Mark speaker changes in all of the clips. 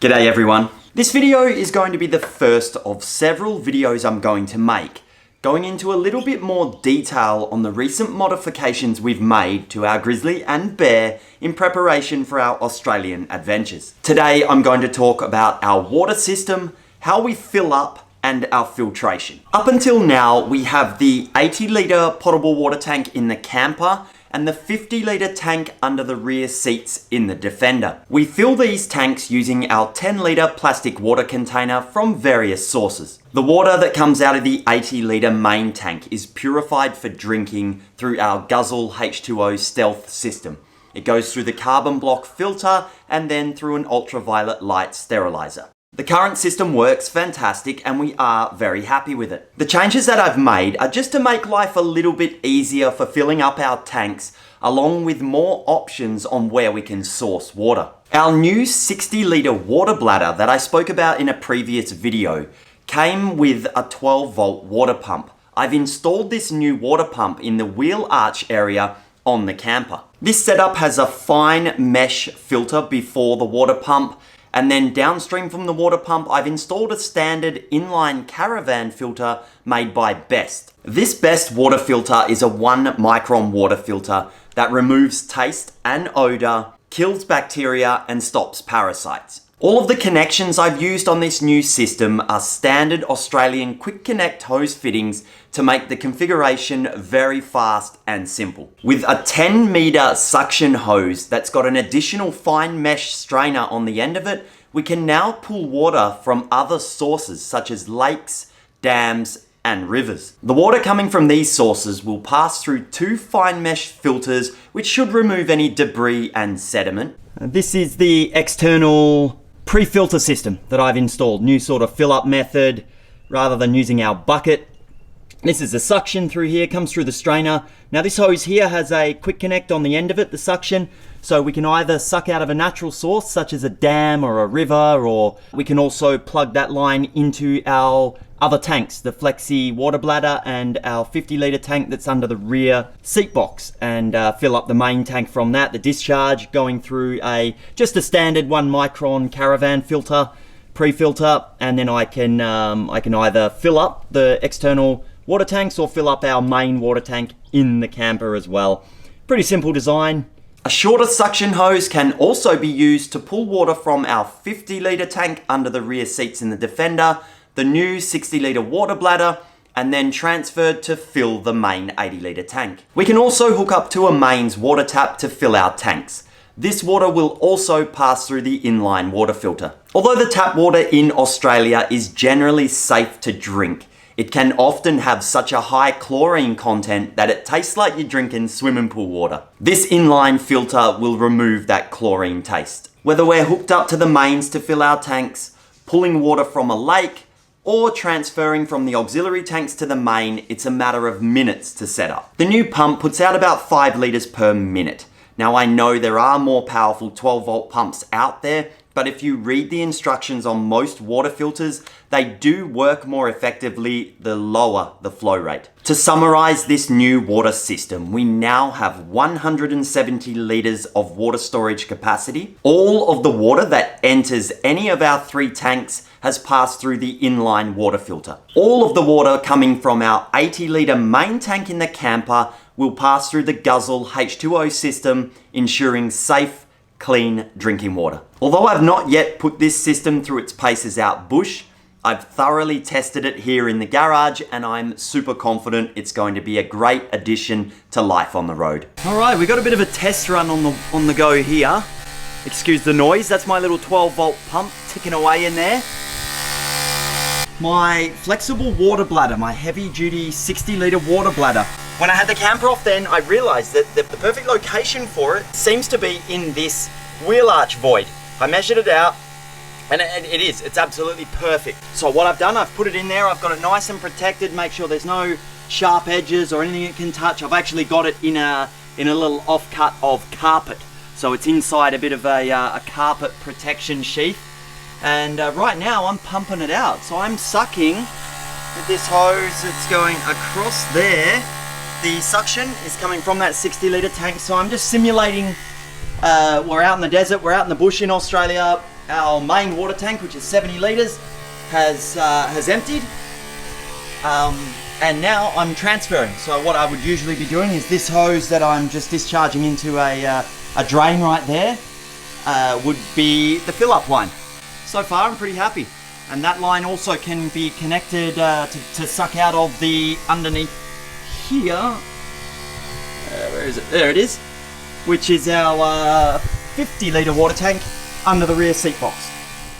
Speaker 1: G'day everyone. This video is going to be the first of several videos I'm going to make, going into a little bit more detail on the recent modifications we've made to our Grizzly and Bear in preparation for our Australian adventures. Today I'm going to talk about our water system, how we fill up, and our filtration. Up until now, we have the 80-litre potable water tank in the camper and the 50-litre tank under the rear seats in the Defender. We fill these tanks using our 10-litre plastic water container from various sources. The water that comes out of the 80-litre main tank is purified for drinking through our Guzzle H2O Stealth system. It goes through the carbon block filter and then through an ultraviolet light sterilizer. The current system works fantastic and we are very happy with it. The changes that I've made are just to make life a little bit easier for filling up our tanks, along with more options on where we can source water. Our new 60-litre water bladder that I spoke about in a previous video came with a 12-volt water pump. I've installed this new water pump in the wheel arch area on the camper. This setup has a fine mesh filter before the water pump, and then downstream from the water pump, I've installed a standard inline caravan filter made by Best. This Best water filter is a 1 micron water filter that removes taste and odor, kills bacteria, and stops parasites. All of the connections I've used on this new system are standard Australian quick connect hose fittings to make the configuration very fast and simple. With a 10 meter suction hose that's got an additional fine mesh strainer on the end of it, we can now pull water from other sources such as lakes, dams, and rivers. The water coming from these sources will pass through 2 fine mesh filters, which should remove any debris and sediment. This is the external pre-filter system that I've installed. New sort of fill-up method rather than using our bucket. This is the suction through here, comes through the strainer. Now this hose here has a quick connect on the end of it, the suction, so we can either suck out of a natural source such as a dam or a river, or we can also plug that line into our other tanks, the Flexi water bladder and our 50-litre tank that's under the rear seat box, and fill up the main tank from that, the discharge going through just a standard 1 micron caravan filter, pre-filter, and then I can either fill up the external water tanks or fill up our main water tank in the camper as well. Pretty simple design. A shorter suction hose can also be used to pull water from our 50-litre tank under the rear seats in the Defender, the new 60-litre water bladder, and then transferred to fill the main 80-litre tank. We can also hook up to a mains water tap to fill our tanks. This water will also pass through the inline water filter. Although the tap water in Australia is generally safe to drink, it can often have such a high chlorine content that it tastes like you're drinking swimming pool water. This inline filter will remove that chlorine taste. Whether we're hooked up to the mains to fill our tanks, pulling water from a lake, or transferring from the auxiliary tanks to the main, it's a matter of minutes to set up. The new pump puts out about 5 litres per minute. Now I know there are more powerful 12-volt pumps out there, but if you read the instructions on most water filters, they do work more effectively the lower the flow rate. To summarize this new water system, we now have 170 litres of water storage capacity. All of the water that enters any of our 3 tanks has passed through the inline water filter. All of the water coming from our 80-litre main tank in the camper will pass through the Guzzle H2O system, ensuring safe, clean drinking water. Although I've not yet put this system through its paces out bush, I've thoroughly tested it here in the garage and I'm super confident it's going to be a great addition to life on the road. All right, we got a bit of a test run on the go here. Excuse the noise, that's my little 12-volt pump ticking away in there. My flexible water bladder, my heavy-duty 60-litre water bladder. When I had the camper off then, I realised that the perfect location for it seems to be in this wheel arch void. I measured it out, and it's absolutely perfect. So what I've done, I've put it in there, I've got it nice and protected, make sure there's no sharp edges or anything it can touch. I've actually got it in a little offcut of carpet. So it's inside a bit of a carpet protection sheath. And right now I'm pumping it out. So I'm sucking with this hose, it's going across there. The suction is coming from that 60-litre tank. So I'm just simulating, we're out in the desert, we're out in the bush in Australia. our main water tank, which is 70 litres, has emptied. And now I'm transferring. So what I would usually be doing is this hose that I'm just discharging into a drain right there would be the fill-up line. So far I'm pretty happy. And that line also can be connected to suck out of the underneath here. Where is it? There it is. Which is our 50 litre water tank under the rear seat box.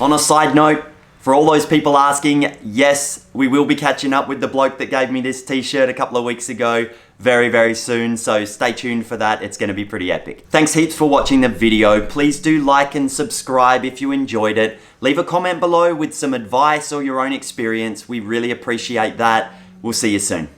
Speaker 1: On a side note, for all those people asking, yes, we will be catching up with the bloke that gave me this t-shirt a couple of weeks ago very, very soon, so stay tuned for that. It's going to be pretty epic. Thanks heaps for watching the video. Please do like and subscribe if you enjoyed it. Leave a comment below with some advice or your own experience. We really appreciate that. We'll see you soon.